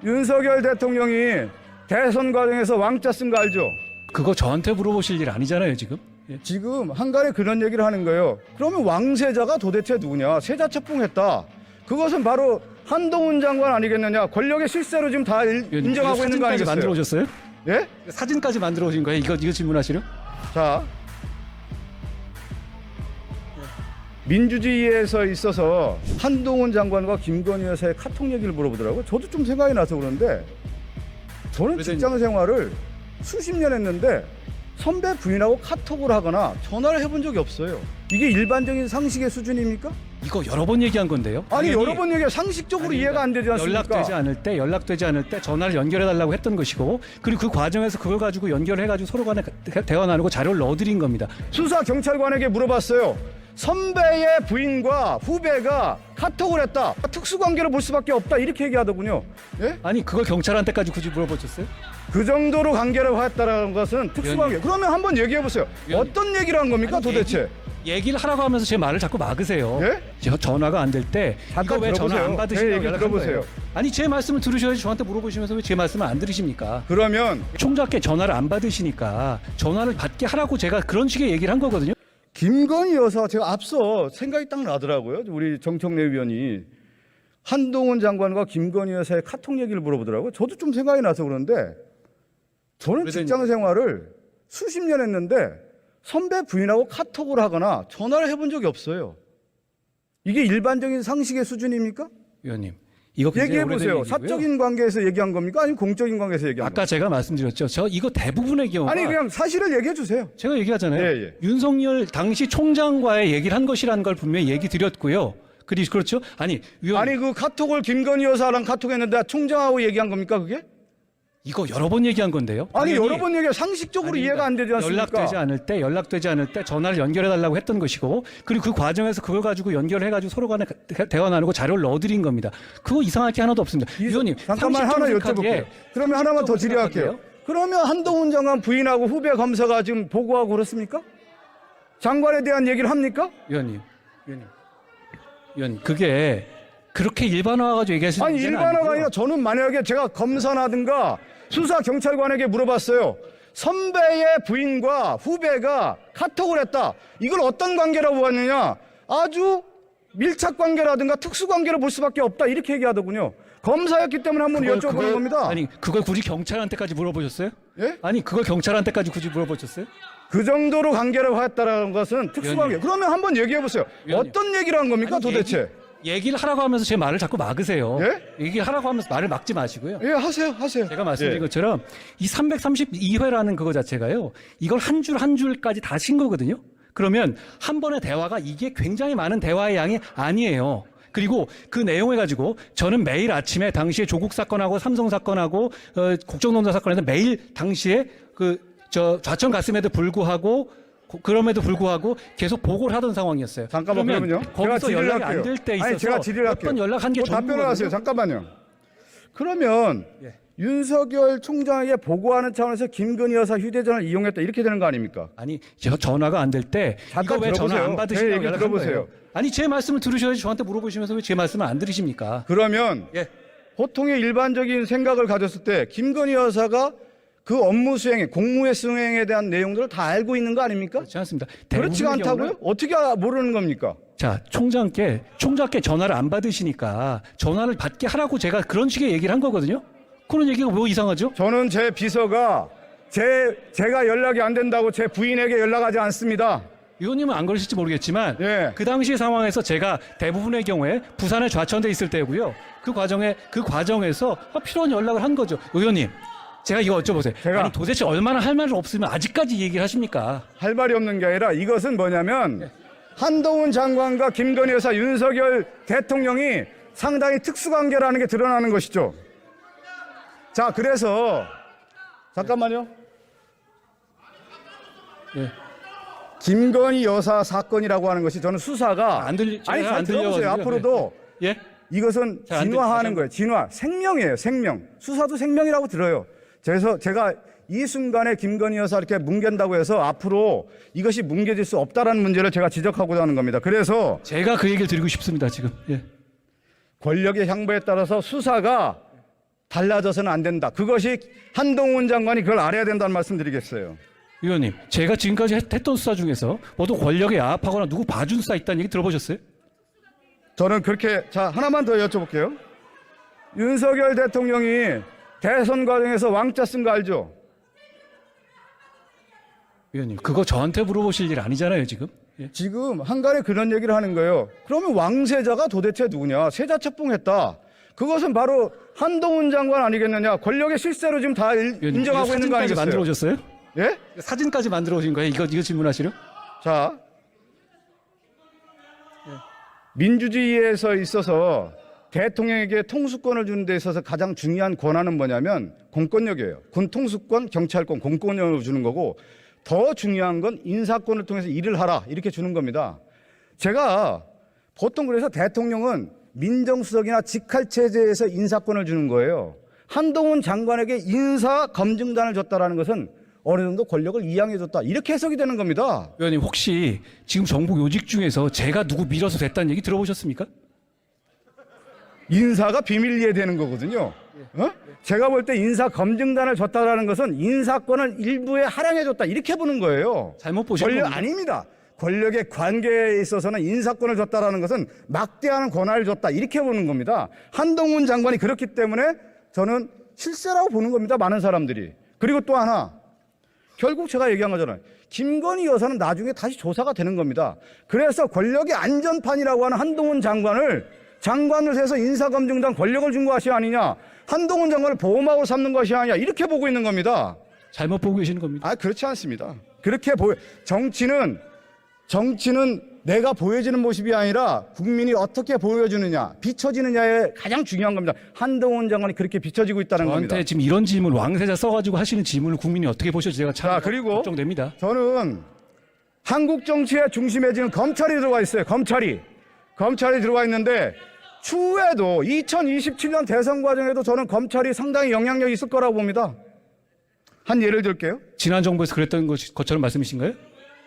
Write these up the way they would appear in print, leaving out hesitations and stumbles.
윤석열 대통령이 대선 과정에서 왕자 쓴 거 알죠? 그거 저한테 물어보실 일 아니잖아요, 지금. 예. 지금 한간에 그런 얘기를 하는 거예요. 그러면 왕세자가 도대체 누구냐? 세자책봉했다. 그것은 바로 한동훈 장관 아니겠느냐? 권력의 실세로 지금 다 인정하고 있는 거 사진까지 아니겠어요? 만들어 오셨어요? 예? 사진까지 만들어 오신 거예요? 이거 질문하시려? 자, 민주주의에서 있어서 한동훈 장관과 김건희 여사의 카톡 얘기를 물어보더라고요. 저도 좀 생각이 나서 그런데 저는 그래서 직장 생활을 수십 년 했는데 선배 부인하고 카톡을 하거나 전화를 해본 적이 없어요. 이게 일반적인 상식의 수준입니까? 이거 여러 번 얘기한 건데요. 아니 당연히 여러 번 얘기해 상식적으로 아니, 이해가 안 되지 않습니까? 연락되지 않을 때 전화를 연결해 달라고 했던 것이고, 그리고 그 과정에서 그걸 가지고 연결해 가지고 서로 간에 대화 나누고 자료를 넣어드린 겁니다. 수사 경찰관에게 물어봤어요. 선배의 부인과 후배가 카톡을 했다. 특수관계를 볼 수밖에 없다. 이렇게 얘기하더군요. 예? 아니 그걸 경찰한테까지 굳이 물어보셨어요? 그 정도로 관계를 했다는 것은 특수관계. 그러면 한번 얘기해 보세요. 위원님. 어떤 얘기를 한 겁니까 아니, 도대체? 얘기를 하라고 하면서 제 말을 자꾸 막으세요. 예? 저 전화가 안 될 때 이거 잠깐 왜 전화 들어보세요. 안 제 받으시냐고 얘기 연락한 들어보세요. 거예요. 아니 제 말씀을 들으셔야지 저한테 물어보시면서 왜 제 말씀을 안 들으십니까? 그러면 총장께 전화를 안 받으시니까 전화를 받게 하라고 제가 그런 식의 얘기를 한 거거든요. 김건희 여사 제가 앞서 생각이 딱 나더라고요. 우리 정청래 위원이 한동훈 장관과 김건희 여사의 카톡 얘기를 물어보더라고요. 저도 좀 생각이 나서 그런데 저는 직장 생활을 수십 년 했는데 선배 부인하고 카톡을 하거나 전화를 해본 적이 없어요. 이게 일반적인 상식의 수준입니까? 위원님, 이거 굉장히 얘기해 오래된 보세요. 얘기고요. 사적인 관계에서 얘기한 겁니까? 아니면 공적인 관계에서 얘기한 겁니까? 아까 제가 말씀드렸죠. 저 이거 대부분의 경우가 아니 그냥 사실을 얘기해 주세요. 제가 얘기하잖아요. 예, 예. 윤석열 당시 총장과의 얘기를 한 것이라는 걸 분명히 얘기 드렸고요. 그렇죠? 아니 위원 아니 그 카톡을 김건희 여사랑 카톡했는데 총장하고 얘기한 겁니까 그게? 이거 여러 번 얘기한 건데요. 아니 당연히 여러 번 얘기해 상식적으로 아닙니다. 이해가 안 되지 않습니까? 연락되지 않을 때 전화를 연결해 달라고 했던 것이고, 그리고 그 과정에서 그걸 가지고 연결해 가지고 서로 간에 대화 나누고 자료를 넣어드린 겁니다. 그거 이상할 게 하나도 없습니다. 위원님, 잠깐만 하나 상식적으로 여쭤볼게요. 그러면 하나만 더 질의할게요. 생각하기에요? 그러면 한동훈 장관 부인하고 후배 검사가 지금 보고하고 그렇습니까? 장관에 대한 얘기를 합니까? 위원님, 그게 그렇게 일반화해 가지고 얘기하시는 아니 문제는 일반화가 아니고요. 아니라 저는 만약에 제가 검사나든가 수사 경찰관에게 물어봤어요. 선배의 부인과 후배가 카톡을 했다. 이걸 어떤 관계라고 보았느냐? 아주 밀착 관계라든가 특수 관계를 볼 수밖에 없다. 이렇게 얘기하더군요. 검사였기 때문에 한번 여쭤보는 겁니다. 아니 그걸 굳이 경찰한테까지 물어보셨어요? 예? 아니 그걸 경찰한테까지 굳이 물어보셨어요? 그 정도로 관계를 했다는 것은 특수 관계. 그러면 한번 얘기해 보세요. 위원님. 어떤 얘기를 한 겁니까 아니, 도대체? 얘기를 하라고 하면서 제 말을 자꾸 막으세요. 예? 얘기를 하라고 하면서 말을 막지 마시고요. 예, 하세요. 제가 말씀드린 예. 것처럼 이 332회라는 그거 자체가요. 이걸 한 줄 한 줄까지 다 친 거거든요. 그러면 한 번의 대화가 이게 굉장히 많은 대화의 양이 아니에요. 그리고 그 내용을 가지고 저는 매일 아침에 당시에 조국 사건하고 삼성 사건하고 국정농단 사건에서 매일 당시에 좌천 갔음에도 불구하고 그럼에도 불구하고 계속 보고를 하던 상황이었어요. 잠깐만 그러면요. 거기서 연락이 안 될 때 있어서 아니 제가 질의를 할게요. 몇번 연락한 게 답변을 하세요. 전부거든요. 잠깐만요. 그러면 예. 윤석열 총장에게 보고하는 차원에서 김건희 여사 휴대전화를 이용했다 이렇게 되는 거 아닙니까? 아니 저 전화가 안 될 때 이거 잠깐 왜 전화 들어보세요. 안 제 받으시냐고 얘기 연락한 들어보세요. 거예요. 아니 제 말씀을 들으셔야지 저한테 물어보시면서 왜 제 말씀을 안 들으십니까? 그러면 예. 보통의 일반적인 생각을 가졌을 때 김건희 여사가 그 업무 수행에 공무의 수행에 대한 내용들을 다 알고 있는 거 아닙니까? 그렇지 않습니다. 그렇지가 대부분의 않다고요? 경우는 어떻게 모르는 겁니까? 자, 총장께 전화를 안 받으시니까 전화를 받게 하라고 제가 그런 식의 얘기를 한 거거든요. 그런 얘기가 뭐 이상하죠? 저는 제 비서가 제가 연락이 안 된다고 제 부인에게 연락하지 않습니다. 의원님은 안 그러실지 모르겠지만 예. 그 당시 상황에서 제가 대부분의 경우에 부산에 좌천돼 있을 때고요. 그 과정에서 필요한 연락을 한 거죠. 의원님, 제가 이거 여쭤보세요. 아니 도대체 얼마나 할 말이 없으면 아직까지 얘기를 하십니까? 할 말이 없는 게 아니라 이것은 뭐냐면 한동훈 장관과 김건희 여사 윤석열 대통령이 상당히 특수관계라는 게 드러나는 것이죠. 자, 그래서 잠깐만요. 예. 김건희 여사 사건이라고 하는 것이 저는 수사가 제가 아니 잘 안 들어보세요. 들려가지고요. 앞으로도 예? 이것은 잘안 진화하는 다시 거예요. 진화. 생명이에요. 생명. 수사도 생명이라고 들어요. 그래서 제가 이 순간에 김건희 여사 이렇게 뭉갠다고 해서 앞으로 이것이 뭉개질 수 없다라는 문제를 제가 지적하고자 하는 겁니다. 그래서 제가 그 얘기를 드리고 싶습니다, 지금. 예. 권력의 향보에 따라서 수사가 달라져서는 안 된다. 그것이 한동훈 장관이 그걸 알아야 된다는 말씀 드리겠어요. 위원님, 제가 지금까지 했던 수사 중에서 모두 권력에 야합하거나 누구 봐준 수사 있다는 얘기 들어보셨어요? 저는 그렇게, 자, 하나만 더 여쭤볼게요. 윤석열 대통령이 대선 과정에서 왕자 쓴 거 알죠? 위원님, 그거 저한테 물어보실 일 아니잖아요, 지금. 예. 지금 한간에 그런 얘기를 하는 거예요. 그러면 왕세자가 도대체 누구냐? 세자책봉했다. 그것은 바로 한동훈 장관 아니겠느냐? 권력의 실세로 지금 다 위원님, 인정하고 이거 있는 거 사진까지 아니겠어요? 만들어 오셨어요? 예? 사진까지 만들어 오신 거예요? 이거 질문하시려? 자, 민주주의에서 있어서 대통령에게 통수권을 주는 데 있어서 가장 중요한 권한은 뭐냐면 공권력이에요. 군 통수권, 경찰권, 공권력을 주는 거고 더 중요한 건 인사권을 통해서 일을 하라 이렇게 주는 겁니다. 제가 보통 그래서 대통령은 민정수석이나 직할체제에서 인사권을 주는 거예요. 한동훈 장관에게 인사 검증단을 줬다라는 것은 어느 정도 권력을 이양해 줬다 이렇게 해석이 되는 겁니다. 위원님, 혹시 지금 정부 요직 중에서 제가 누구 밀어서 됐다는 얘기 들어보셨습니까? 인사가 비밀 이해되는 거거든요. 어? 제가 볼 때 인사 검증단을 줬다라는 것은 인사권을 일부에 할양해 줬다 이렇게 보는 거예요. 잘못 보신 권력 겁니다. 아닙니다. 권력의 관계에 있어서는 인사권을 줬다라는 것은 막대한 권한을 줬다 이렇게 보는 겁니다. 한동훈 장관이 그렇기 때문에 저는 실세라고 보는 겁니다. 많은 사람들이. 그리고 또 하나 결국 제가 얘기한 거잖아요. 김건희 여사는 나중에 다시 조사가 되는 겁니다. 그래서 권력의 안전판이라고 하는 한동훈 장관을 해서 인사검증단 권력을 준 것이 아니냐. 한동훈 장관을 보호막으로 삼는 것이 아니냐. 이렇게 보고 있는 겁니다. 잘못 보고 계시는 겁니다. 아, 그렇지 않습니다. 그렇게 정치는 내가 보여지는 모습이 아니라 국민이 어떻게 보여주느냐, 비춰지느냐에 가장 중요한 겁니다. 한동훈 장관이 그렇게 비춰지고 있다는 저한테 겁니다. 지금 이런 질문 왕세자 써가지고 하시는 질문을 국민이 어떻게 보실지 제가 참 자, 그리고 걱정됩니다. 저는 한국 정치의 중심에 지금 검찰이 들어와 있어요. 검찰이 들어와 있는데 추후에도 2027년 대선 과정에도 저는 검찰이 상당히 영향력이 있을 거라고 봅니다. 한 예를 들게요. 지난 정부에서 그랬던 것처럼 말씀이신가요?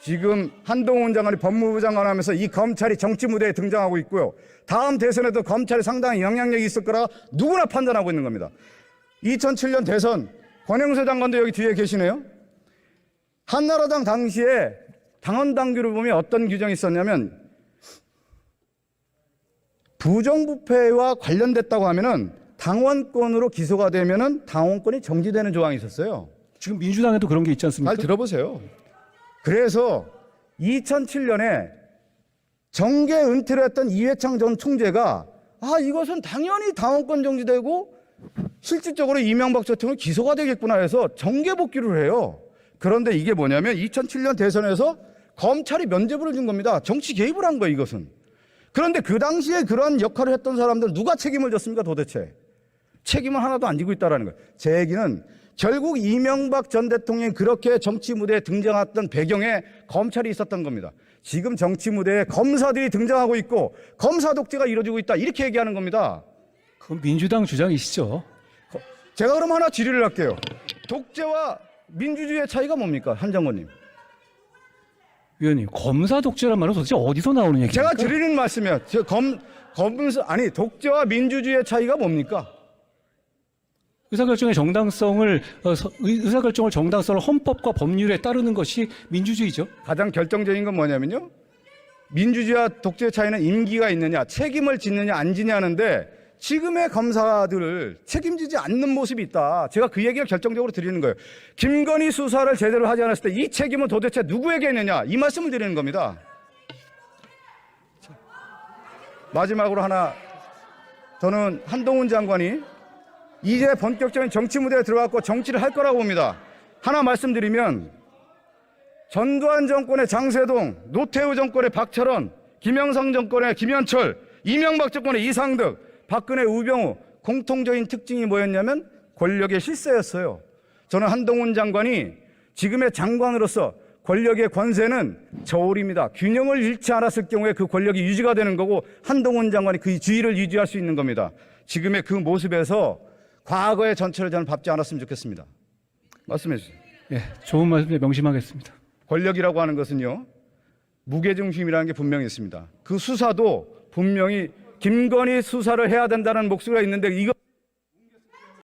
지금 한동훈 장관이 법무부 장관 하면서 이 검찰이 정치 무대에 등장하고 있고요. 다음 대선에도 검찰이 상당히 영향력이 있을 거라 누구나 판단하고 있는 겁니다. 2007년 대선 권영세 장관도 여기 뒤에 계시네요. 한나라당 당시에 당원 당규를 보면 어떤 규정이 있었냐면 부정부패와 관련됐다고 하면은 당원권으로 기소가 되면은 당원권이 정지되는 조항이 있었어요. 지금 민주당에도 그런 게 있지 않습니까? 잘 들어보세요. 그래서 2007년에 정계 은퇴를 했던 이회창 전 총재가 이것은 당연히 당원권 정지되고 실질적으로 이명박 대통령 기소가 되겠구나 해서 정계 복귀를 해요. 그런데 이게 뭐냐면 2007년 대선에서 검찰이 면죄부를 준 겁니다. 정치 개입을 한 거예요, 이것은. 그런데 그 당시에 그런 역할을 했던 사람들 누가 책임을 졌습니까, 도대체? 책임은 하나도 안 지고 있다는 거예요. 제 얘기는 결국 이명박 전 대통령이 그렇게 정치 무대에 등장했던 배경에 검찰이 있었던 겁니다. 지금 정치 무대에 검사들이 등장하고 있고 검사 독재가 이루어지고 있다 이렇게 얘기하는 겁니다. 그건 민주당 주장이시죠. 제가 그럼 하나 질의를 할게요. 독재와 민주주의의 차이가 뭡니까, 한 장관님? 위원님, 검사 독재란 말은 도대체 어디서 나오는 얘기입니까? 제가 드리는 말씀이에요. 독재와 민주주의의 차이가 뭡니까? 의사결정의 정당성을 헌법과 법률에 따르는 것이 민주주의죠. 가장 결정적인 건 뭐냐면요. 민주주의와 독재의 차이는 임기가 있느냐, 책임을 짓느냐, 안 지냐는데 지금의 검사들을 책임지지 않는 모습이 있다. 제가 그 얘기를 결정적으로 드리는 거예요. 김건희 수사를 제대로 하지 않았을 때 이 책임은 도대체 누구에게 있느냐, 이 말씀을 드리는 겁니다. 마지막으로 하나, 저는 한동훈 장관이 이제 본격적인 정치 무대에 들어갔고 정치를 할 거라고 봅니다. 하나 말씀드리면 전두환 정권의 장세동, 노태우 정권의 박철원, 김영삼 정권의 김현철, 이명박 정권의 이상득, 박근혜 우병우 공통적인 특징이 뭐였냐면 권력의 실세였어요. 저는 한동훈 장관이 지금의 장관으로서 권력의 권세는 저울입니다. 균형을 잃지 않았을 경우에 그 권력이 유지가 되는 거고 한동훈 장관이 그 지위를 유지할 수 있는 겁니다. 지금의 그 모습에서 과거의 전철을 저는 밟지 않았으면 좋겠습니다. 말씀해 주세요. 예, 좋은 말씀에 명심하겠습니다. 권력이라고 하는 것은요, 무게중심이라는 게 분명히 있습니다. 그 수사도 분명히 김건희 수사를 해야 된다는 목소리가 있는데 이거